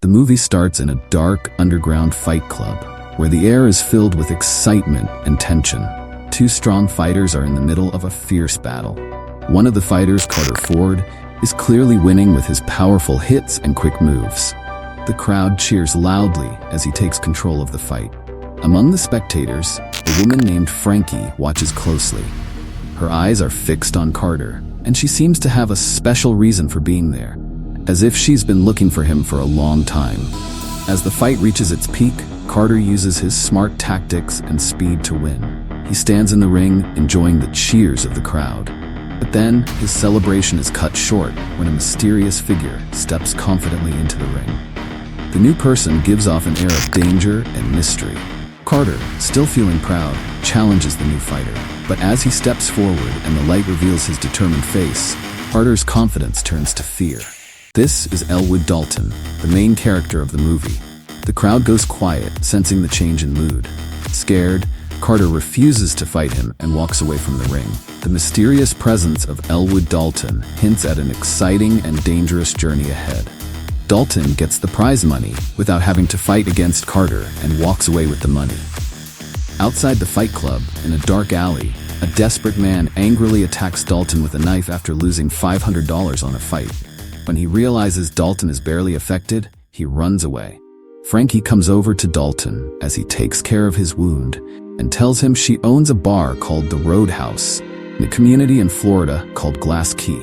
The movie starts in a dark, underground fight club, where the air is filled with excitement and tension. Two strong fighters are in the middle of a fierce battle. One of the fighters, Carter Ford, is clearly winning with his powerful hits and quick moves. The crowd cheers loudly as he takes control of the fight. Among the spectators, a woman named Frankie watches closely. Her eyes are fixed on Carter, and she seems to have a special reason for being there, as if she's been looking for him for a long time. As the fight reaches its peak, Carter uses his smart tactics and speed to win. He stands in the ring, enjoying the cheers of the crowd. But then, his celebration is cut short when a mysterious figure steps confidently into the ring. The new person gives off an air of danger and mystery. Carter, still feeling proud, challenges the new fighter. But as he steps forward and the light reveals his determined face, Carter's confidence turns to fear. This is Elwood Dalton, the main character of the movie. The crowd goes quiet, sensing the change in mood. Scared, Carter refuses to fight him and walks away from the ring. The mysterious presence of Elwood Dalton hints at an exciting and dangerous journey ahead. Dalton gets the prize money without having to fight against Carter and walks away with the money. Outside the fight club, in a dark alley, a desperate man angrily attacks Dalton with a knife after losing $500 on a fight. When he realizes Dalton is barely affected, he runs away. Frankie comes over to Dalton as he takes care of his wound and tells him she owns a bar called the Roadhouse in a community in Florida called Glass Key.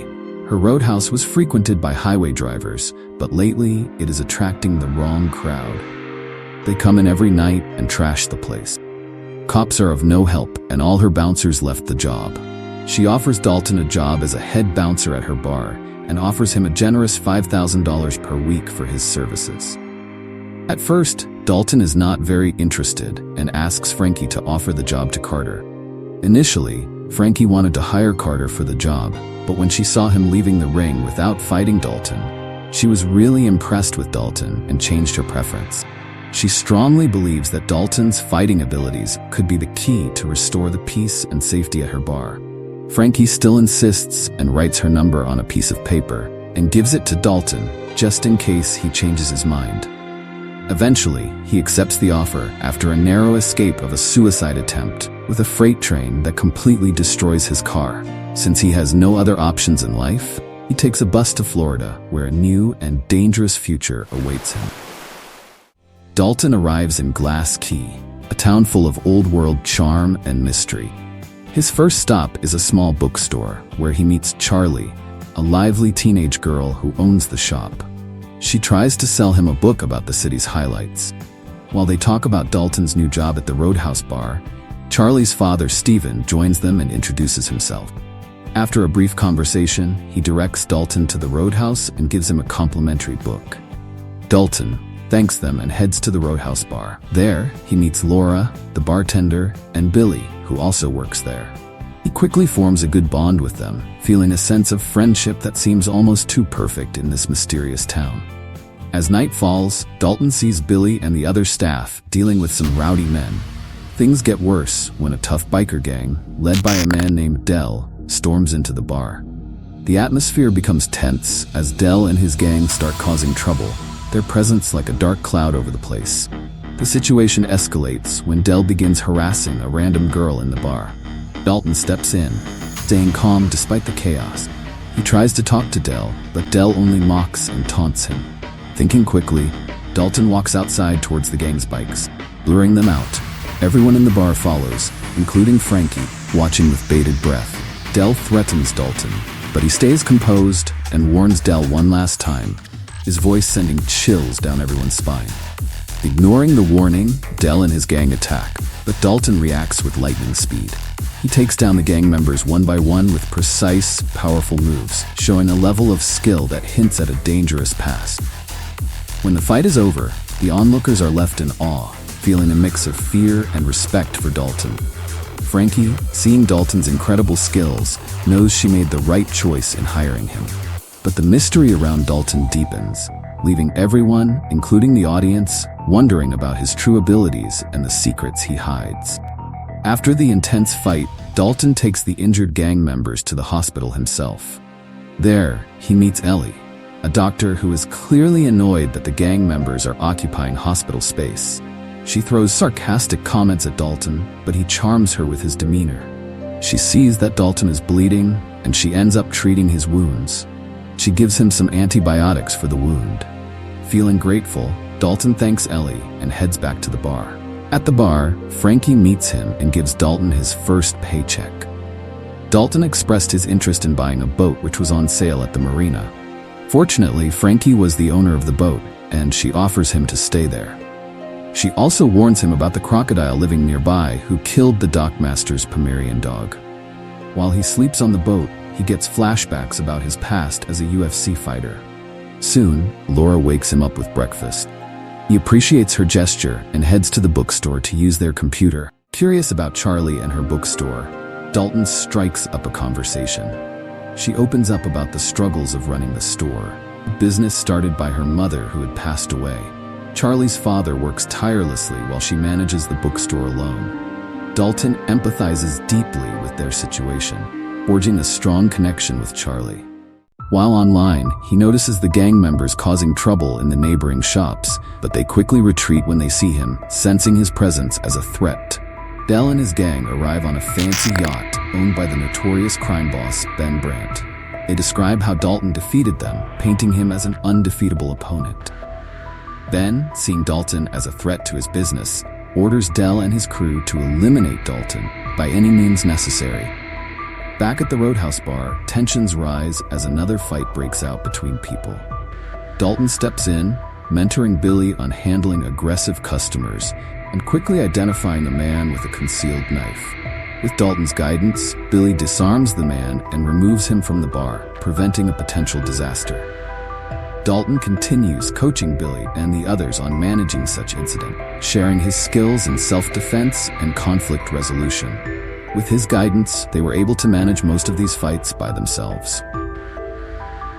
Her roadhouse was frequented by highway drivers, but lately it is attracting the wrong crowd. They come in every night and trash the place. Cops are of no help, and all her bouncers left the job. She offers Dalton a job as a head bouncer at her bar and offers him a generous $5,000 per week for his services. At first, Dalton is not very interested and asks Frankie to offer the job to Carter. Initially, Frankie wanted to hire Carter for the job, but when she saw him leaving the ring without fighting Dalton, she was really impressed with Dalton and changed her preference. She strongly believes that Dalton's fighting abilities could be the key to restore the peace and safety at her bar. Frankie still insists and writes her number on a piece of paper and gives it to Dalton just in case he changes his mind. Eventually, he accepts the offer after a narrow escape of a suicide attempt with a freight train that completely destroys his car. Since he has no other options in life, he takes a bus to Florida, where a new and dangerous future awaits him. Dalton arrives in Glass Key, a town full of old-world charm and mystery. His first stop is a small bookstore, where he meets Charlie, a lively teenage girl who owns the shop. She tries to sell him a book about the city's highlights. While they talk about Dalton's new job at the Roadhouse bar, Charlie's father, Steven, joins them and introduces himself. After a brief conversation, he directs Dalton to the Roadhouse and gives him a complimentary book. Dalton thanks them and heads to the Roadhouse bar. There, he meets Laura, the bartender, and Billy, who also works there. He quickly forms a good bond with them, feeling a sense of friendship that seems almost too perfect in this mysterious town. As night falls, Dalton sees Billy and the other staff dealing with some rowdy men. Things get worse when a tough biker gang, led by a man named Dell, storms into the bar. The atmosphere becomes tense as Dell and his gang start causing trouble, their presence like a dark cloud over the place. The situation escalates when Dell begins harassing a random girl in the bar. Dalton steps in, staying calm despite the chaos. He tries to talk to Dell, but Dell only mocks and taunts him. Thinking quickly, Dalton walks outside towards the gang's bikes, luring them out. Everyone in the bar follows, including Frankie, watching with bated breath. Dell threatens Dalton, but he stays composed and warns Dell one last time, his voice sending chills down everyone's spine. Ignoring the warning, Dell and his gang attack, but Dalton reacts with lightning speed. He takes down the gang members one by one with precise, powerful moves, showing a level of skill that hints at a dangerous past. When the fight is over, the onlookers are left in awe, feeling a mix of fear and respect for Dalton. Frankie, seeing Dalton's incredible skills, knows she made the right choice in hiring him. But the mystery around Dalton deepens, leaving everyone, including the audience, wondering about his true abilities and the secrets he hides. After the intense fight, Dalton takes the injured gang members to the hospital himself. There, he meets Ellie, a doctor who is clearly annoyed that the gang members are occupying hospital space. She throws sarcastic comments at Dalton, but he charms her with his demeanor. She sees that Dalton is bleeding, and she ends up treating his wounds. She gives him some antibiotics for the wound. Feeling grateful, Dalton thanks Ellie and heads back to the bar. At the bar, Frankie meets him and gives Dalton his first paycheck. Dalton expressed his interest in buying a boat which was on sale at the marina. Fortunately, Frankie was the owner of the boat, and she offers him to stay there. She also warns him about the crocodile living nearby who killed the dockmaster's Pomerian dog. While he sleeps on the boat, he gets flashbacks about his past as a UFC fighter. Soon, Laura wakes him up with breakfast. He appreciates her gesture and heads to the bookstore to use their computer. Curious about Charlie and her bookstore, Dalton strikes up a conversation. She opens up about the struggles of running the store, a business started by her mother who had passed away. Charlie's father works tirelessly while she manages the bookstore alone. Dalton empathizes deeply with their situation, forging a strong connection with Charlie. While online, he notices the gang members causing trouble in the neighboring shops, but they quickly retreat when they see him, sensing his presence as a threat. Del and his gang arrive on a fancy yacht owned by the notorious crime boss Ben Brandt. They describe how Dalton defeated them, painting him as an undefeatable opponent. Ben, seeing Dalton as a threat to his business, orders Del and his crew to eliminate Dalton by any means necessary. Back at the Roadhouse bar, tensions rise as another fight breaks out between people. Dalton steps in, mentoring Billy on handling aggressive customers and quickly identifying a man with a concealed knife. With Dalton's guidance, Billy disarms the man and removes him from the bar, preventing a potential disaster. Dalton continues coaching Billy and the others on managing such incident, sharing his skills in self-defense and conflict resolution. With his guidance, they were able to manage most of these fights by themselves.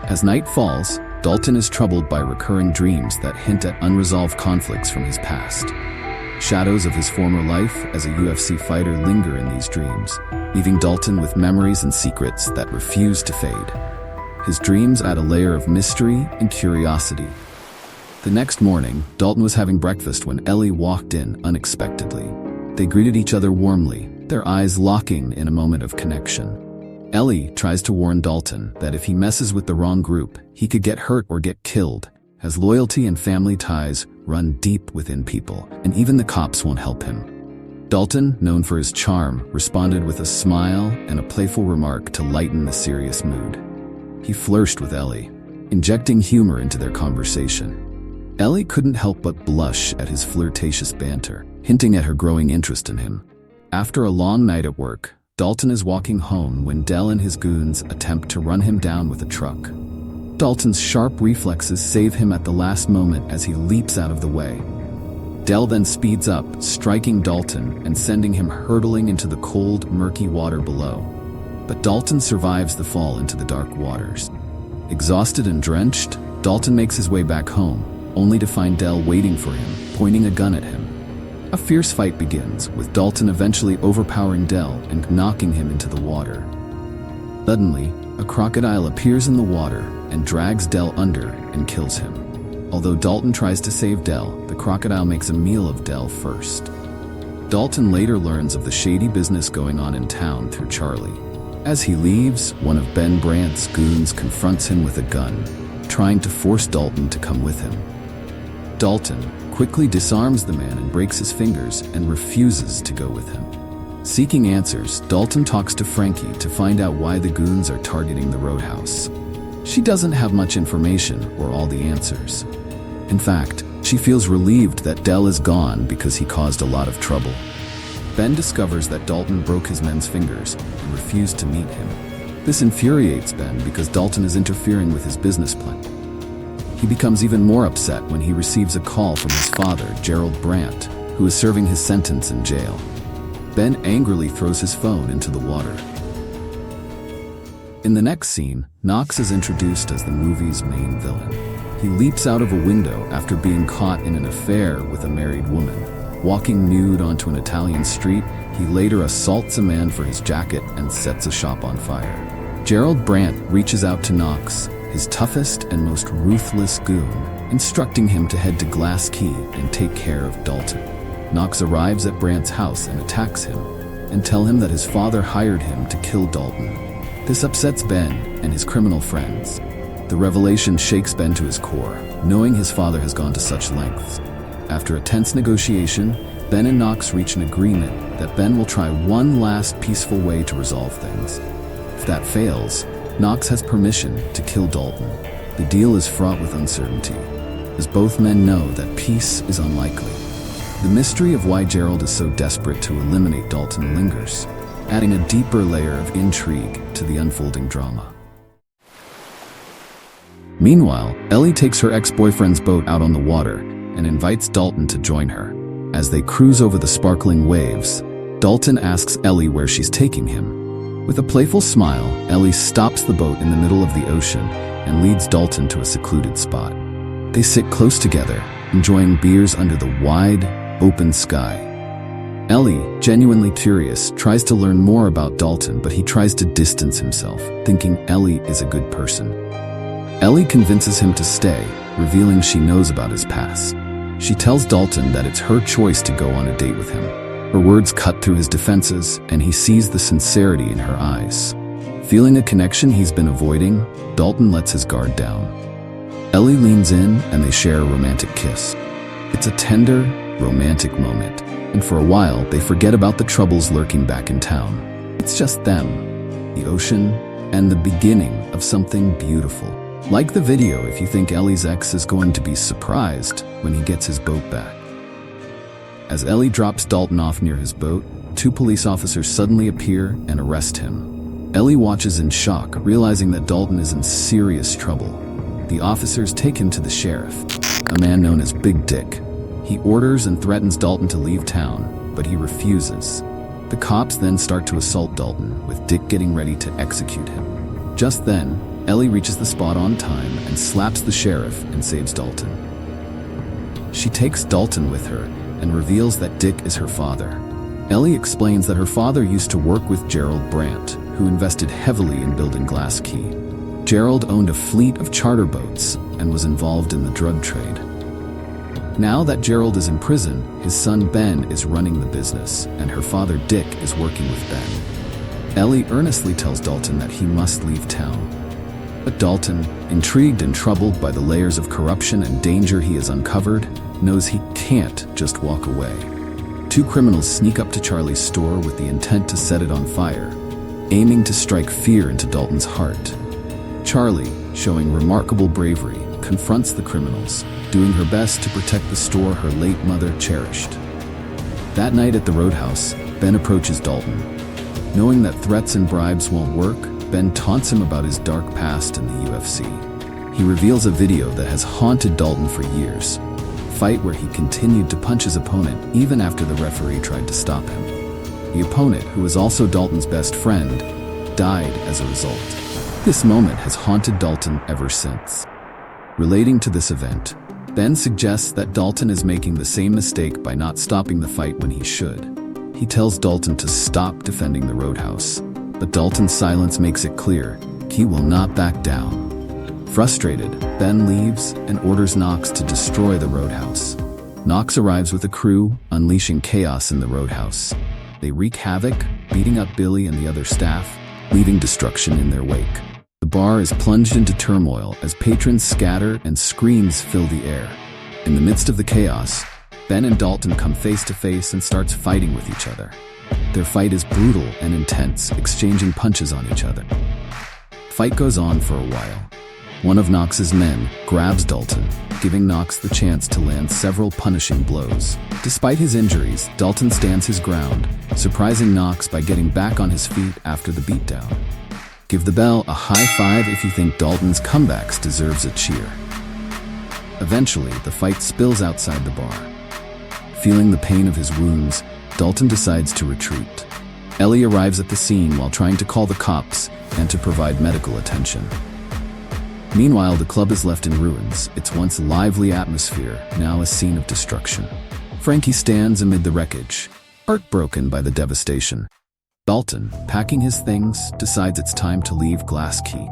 As night falls, Dalton is troubled by recurring dreams that hint at unresolved conflicts from his past. Shadows of his former life as a UFC fighter linger in these dreams, leaving Dalton with memories and secrets that refuse to fade. His dreams add a layer of mystery and curiosity. The next morning, Dalton was having breakfast when Ellie walked in unexpectedly. They greeted each other warmly, their eyes locking in a moment of connection. Ellie tries to warn Dalton that if he messes with the wrong group, he could get hurt or get killed, as loyalty and family ties run deep within people, and even the cops won't help him. Dalton, known for his charm, responded with a smile and a playful remark to lighten the serious mood. He flourished with Ellie, injecting humor into their conversation. Ellie couldn't help but blush at his flirtatious banter, hinting at her growing interest in him. After a long night at work, Dalton is walking home when Del and his goons attempt to run him down with a truck. Dalton's sharp reflexes save him at the last moment as he leaps out of the way. Del then speeds up, striking Dalton and sending him hurtling into the cold, murky water below. But Dalton survives the fall into the dark waters. Exhausted and drenched, Dalton makes his way back home, only to find Del waiting for him, pointing a gun at him. A fierce fight begins, with Dalton eventually overpowering Del and knocking him into the water. Suddenly, a crocodile appears in the water and drags Del under and kills him. Although Dalton tries to save Del, the crocodile makes a meal of Del first. Dalton later learns of the shady business going on in town through Charlie. As he leaves, one of Ben Brandt's goons confronts him with a gun, trying to force Dalton to come with him. Dalton quickly disarms the man and breaks his fingers and refuses to go with him. Seeking answers, Dalton talks to Frankie to find out why the goons are targeting the Roadhouse. She doesn't have much information or all the answers. In fact, she feels relieved that Del is gone because he caused a lot of trouble. Ben discovers that Dalton broke his men's fingers and refused to meet him. This infuriates Ben because Dalton is interfering with his business plan. He becomes even more upset when he receives a call from his father, Gerald Brandt, who is serving his sentence in jail. Ben angrily throws his phone into the water. In the next scene, Knox is introduced as the movie's main villain. He leaps out of a window after being caught in an affair with a married woman. Walking nude onto an Italian street, he later assaults a man for his jacket and sets a shop on fire. Gerald Brandt reaches out to Knox, his toughest and most ruthless goon, instructing him to head to Glass Key and take care of Dalton. Knox arrives at Brandt's house and attacks him, and tells him that his father hired him to kill Dalton. This upsets Ben and his criminal friends. The revelation shakes Ben to his core, knowing his father has gone to such lengths. After a tense negotiation, Ben and Knox reach an agreement that Ben will try one last peaceful way to resolve things. If that fails, Knox has permission to kill Dalton. The deal is fraught with uncertainty, as both men know that peace is unlikely. The mystery of why Gerald is so desperate to eliminate Dalton lingers, adding a deeper layer of intrigue to the unfolding drama. Meanwhile, Ellie takes her ex-boyfriend's boat out on the water and invites Dalton to join her. As they cruise over the sparkling waves, Dalton asks Ellie where she's taking him. With a playful smile, Ellie stops the boat in the middle of the ocean and leads Dalton to a secluded spot. They sit close together, enjoying beers under the wide, open sky. Ellie, genuinely curious, tries to learn more about Dalton, but he tries to distance himself, thinking Ellie is a good person. Ellie convinces him to stay, revealing she knows about his past. She tells Dalton that it's her choice to go on a date with him. Her words cut through his defenses, and he sees the sincerity in her eyes. Feeling a connection he's been avoiding, Dalton lets his guard down. Ellie leans in, and they share a romantic kiss. It's a tender, romantic moment, and for a while they forget about the troubles lurking back in town. It's just them, the ocean, and the beginning of something beautiful. Like the video if you think Ellie's ex is going to be surprised when he gets his boat back. As Ellie drops Dalton off near his boat, 2 police officers suddenly appear and arrest him. Ellie watches in shock, realizing that Dalton is in serious trouble. The officers take him to the sheriff, a man known as Big Dick. He orders and threatens Dalton to leave town, but he refuses. The cops then start to assault Dalton, with Dick getting ready to execute him. Just then, Ellie reaches the spot on time and slaps the sheriff and saves Dalton. She takes Dalton with her and reveals that Dick is her father. Ellie explains that her father used to work with Ben Brandt, who invested heavily in building Glass Key. Gerald owned a fleet of charter boats and was involved in the drug trade. Now that Gerald is in prison, his son Ben is running the business, and her father Dick is working with Ben. Ellie earnestly tells Dalton that he must leave town. But Dalton, intrigued and troubled by the layers of corruption and danger he has uncovered, knows he can't just walk away. 2 criminals sneak up to Charlie's store with the intent to set it on fire, aiming to strike fear into Dalton's heart. Charlie, showing remarkable bravery, confronts the criminals, doing her best to protect the store her late mother cherished. That night at the Roadhouse, Ben approaches Dalton. Knowing that threats and bribes won't work, Ben taunts him about his dark past in the UFC. He reveals a video that has haunted Dalton for years, a fight where he continued to punch his opponent even after the referee tried to stop him. The opponent, who was also Dalton's best friend, died as a result. This moment has haunted Dalton ever since. Relating to this event, Ben suggests that Dalton is making the same mistake by not stopping the fight when he should. He tells Dalton to stop defending the Roadhouse, but Dalton's silence makes it clear he will not back down. Frustrated, Ben leaves and orders Knox to destroy the Roadhouse. Knox arrives with a crew, unleashing chaos in the Roadhouse. They wreak havoc, beating up Billy and the other staff, leaving destruction in their wake. The bar is plunged into turmoil as patrons scatter and screams fill the air. In the midst of the chaos, Ben and Dalton come face to face and starts fighting with each other. Their fight is brutal and intense, exchanging punches on each other. Fight goes on for a while. One of Knox's men grabs Dalton, giving Knox the chance to land several punishing blows. Despite his injuries, Dalton stands his ground, surprising Knox by getting back on his feet after the beatdown. Give the bell a high five if you think Dalton's comebacks deserves a cheer. Eventually, the fight spills outside the bar. Feeling the pain of his wounds, Dalton decides to retreat. Ellie arrives at the scene while trying to call the cops and to provide medical attention. Meanwhile, the club is left in ruins, its once lively atmosphere now a scene of destruction. Frankie stands amid the wreckage, heartbroken by the devastation. Dalton, packing his things, decides it's time to leave Glass Key.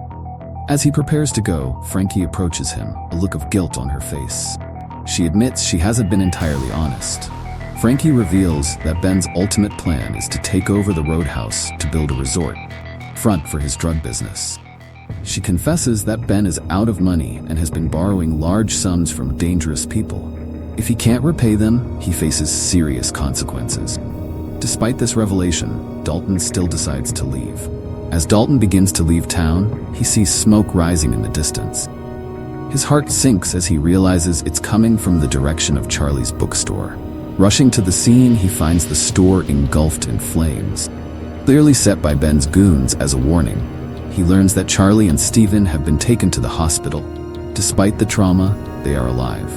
As he prepares to go, Frankie approaches him, a look of guilt on her face. She admits she hasn't been entirely honest. Frankie reveals that Ben's ultimate plan is to take over the Roadhouse to build a resort, front for his drug business. She confesses that Ben is out of money and has been borrowing large sums from dangerous people. If he can't repay them, he faces serious consequences. Despite this revelation, Dalton still decides to leave. As Dalton begins to leave town, he sees smoke rising in the distance. His heart sinks as he realizes it's coming from the direction of Charlie's bookstore. Rushing to the scene, he finds the store engulfed in flames. Clearly set by Ben's goons as a warning, he learns that Charlie and Steven have been taken to the hospital. Despite the trauma, they are alive.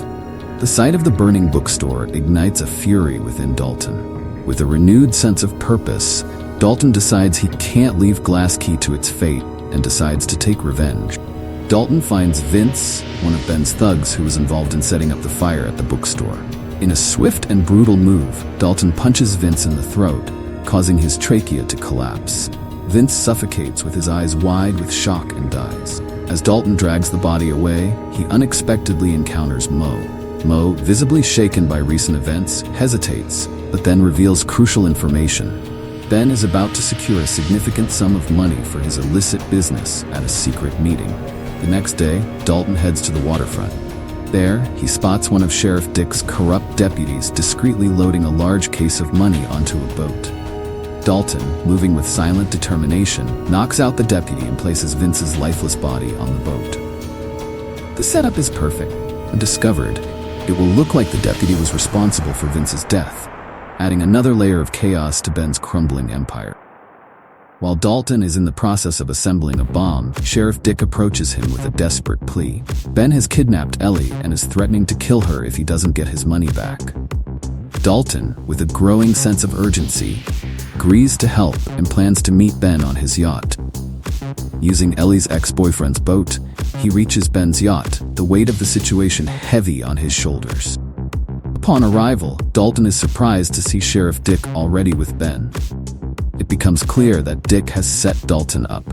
The sight of the burning bookstore ignites a fury within Dalton. With a renewed sense of purpose, Dalton decides he can't leave Glass Key to its fate and decides to take revenge. Dalton finds Vince, one of Ben's thugs who was involved in setting up the fire at the bookstore. In a swift and brutal move, Dalton punches Vince in the throat, causing his trachea to collapse. Vince suffocates with his eyes wide with shock and dies. As Dalton drags the body away, he unexpectedly encounters Mo. Mo, visibly shaken by recent events, hesitates, but then reveals crucial information. Ben is about to secure a significant sum of money for his illicit business at a secret meeting. The next day, Dalton heads to the waterfront. There, he spots one of Sheriff Dick's corrupt deputies discreetly loading a large case of money onto a boat. Dalton, moving with silent determination, knocks out the deputy and places Vince's lifeless body on the boat. The setup is perfect. When discovered, it will look like the deputy was responsible for Vince's death, adding another layer of chaos to Ben's crumbling empire. While Dalton is in the process of assembling a bomb, Sheriff Dick approaches him with a desperate plea. Ben has kidnapped Ellie and is threatening to kill her if he doesn't get his money back. Dalton, with a growing sense of urgency, agrees to help and plans to meet Ben on his yacht. Using Ellie's ex-boyfriend's boat, he reaches Ben's yacht, the weight of the situation heavy on his shoulders. Upon arrival, Dalton is surprised to see Sheriff Dick already with Ben. It becomes clear that Dick has set Dalton up.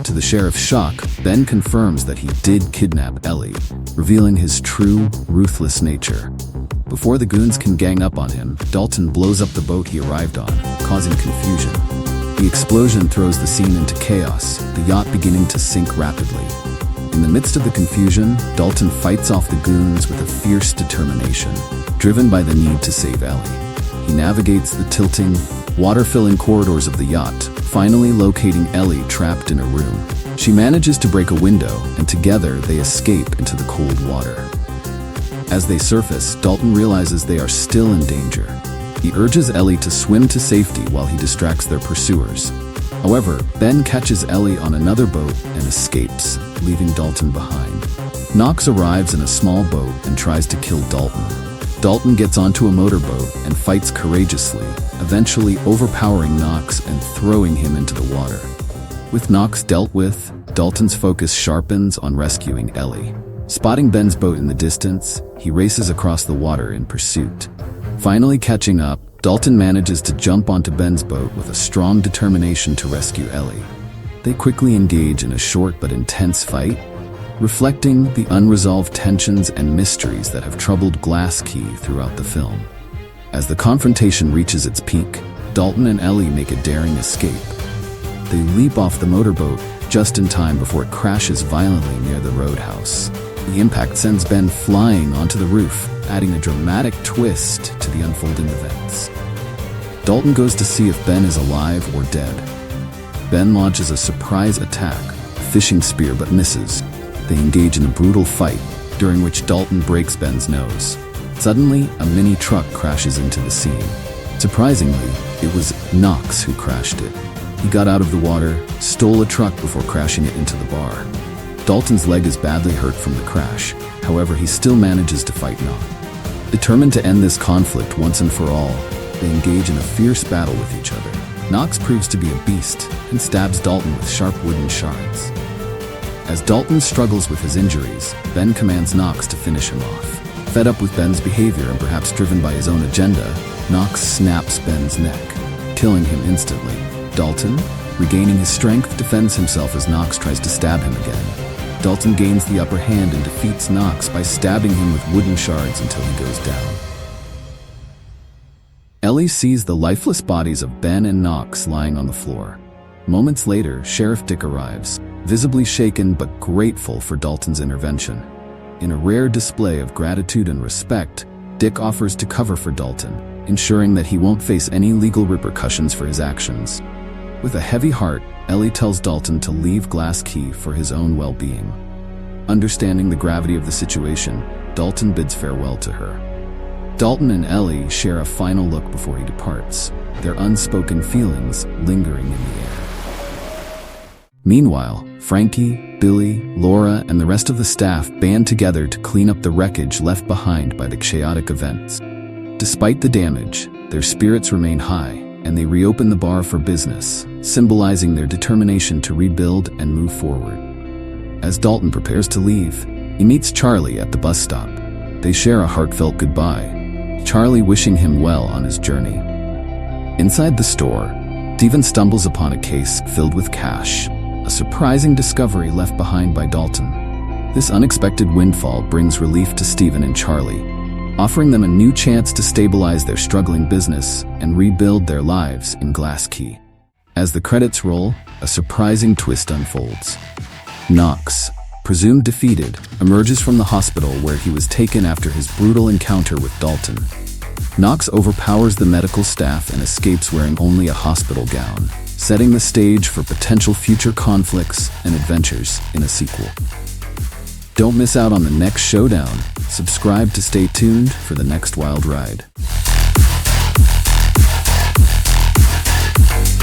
To the sheriff's shock, Ben confirms that he did kidnap Ellie, revealing his true, ruthless nature. Before the goons can gang up on him, Dalton blows up the boat he arrived on, causing confusion. The explosion throws the scene into chaos, the yacht beginning to sink rapidly. In the midst of the confusion, Dalton fights off the goons with a fierce determination, driven by the need to save Ellie. He navigates the tilting, water-filling corridors of the yacht, finally locating Ellie trapped in a room. She manages to break a window, and together they escape into the cold water. As they surface, Dalton realizes they are still in danger. He urges Ellie to swim to safety while he distracts their pursuers. However, Ben catches Ellie on another boat and escapes, leaving Dalton behind. Knox arrives in a small boat and tries to kill Dalton. Dalton gets onto a motorboat and fights courageously, eventually overpowering Knox and throwing him into the water. With Knox dealt with, Dalton's focus sharpens on rescuing Ellie. Spotting Ben's boat in the distance, he races across the water in pursuit. Finally catching up, Dalton manages to jump onto Ben's boat with a strong determination to rescue Ellie. They quickly engage in a short but intense fight, reflecting the unresolved tensions and mysteries that have troubled Glass Key throughout the film. As the confrontation reaches its peak, Dalton and Ellie make a daring escape. They leap off the motorboat just in time before it crashes violently near the Roadhouse. The impact sends Ben flying onto the roof, adding a dramatic twist to the unfolding events. Dalton goes to see if Ben is alive or dead. Ben launches a surprise attack, a fishing spear, but misses. They engage in a brutal fight, during which Dalton breaks Ben's nose. Suddenly, a mini truck crashes into the scene. Surprisingly, it was Knox who crashed it. He got out of the water, stole a truck before crashing it into the bar. Dalton's leg is badly hurt from the crash, however he still manages to fight Knox. Determined to end this conflict once and for all, they engage in a fierce battle with each other. Knox proves to be a beast and stabs Dalton with sharp wooden shards. As Dalton struggles with his injuries, Ben commands Knox to finish him off. Fed up with Ben's behavior and perhaps driven by his own agenda, Knox snaps Ben's neck, killing him instantly. Dalton, Regaining his strength, defends himself as Knox tries to stab him again. Dalton gains the upper hand and defeats Knox by stabbing him with wooden shards until he goes down. Ellie sees the lifeless bodies of Ben and Knox lying on the floor. Moments later, Sheriff Dick arrives, visibly shaken but grateful for Dalton's intervention. In a rare display of gratitude and respect, Dick offers to cover for Dalton, ensuring that he won't face any legal repercussions for his actions. With a heavy heart, Ellie tells Dalton to leave Glass Key for his own well-being. Understanding the gravity of the situation, Dalton bids farewell to her. Dalton and Ellie share a final look before he departs, their unspoken feelings lingering in the air. Meanwhile, Frankie, Billy, Laura, and the rest of the staff band together to clean up the wreckage left behind by the chaotic events. Despite the damage, their spirits remain high, and they reopen the bar for business, symbolizing their determination to rebuild and move forward. As Dalton prepares to leave, he meets Charlie at the bus stop. They share a heartfelt goodbye, Charlie wishing him well on his journey. Inside the store, Steven stumbles upon a case filled with cash, a surprising discovery left behind by Dalton. This unexpected windfall brings relief to Steven and Charlie, offering them a new chance to stabilize their struggling business and rebuild their lives in Glass Key. As the credits roll, a surprising twist unfolds. Knox, presumed defeated, emerges from the hospital where he was taken after his brutal encounter with Dalton. Knox overpowers the medical staff and escapes wearing only a hospital gown, setting the stage for potential future conflicts and adventures in a sequel. Don't miss out on the next showdown. Subscribe to stay tuned for the next wild ride.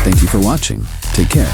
Thank you for watching. Take care.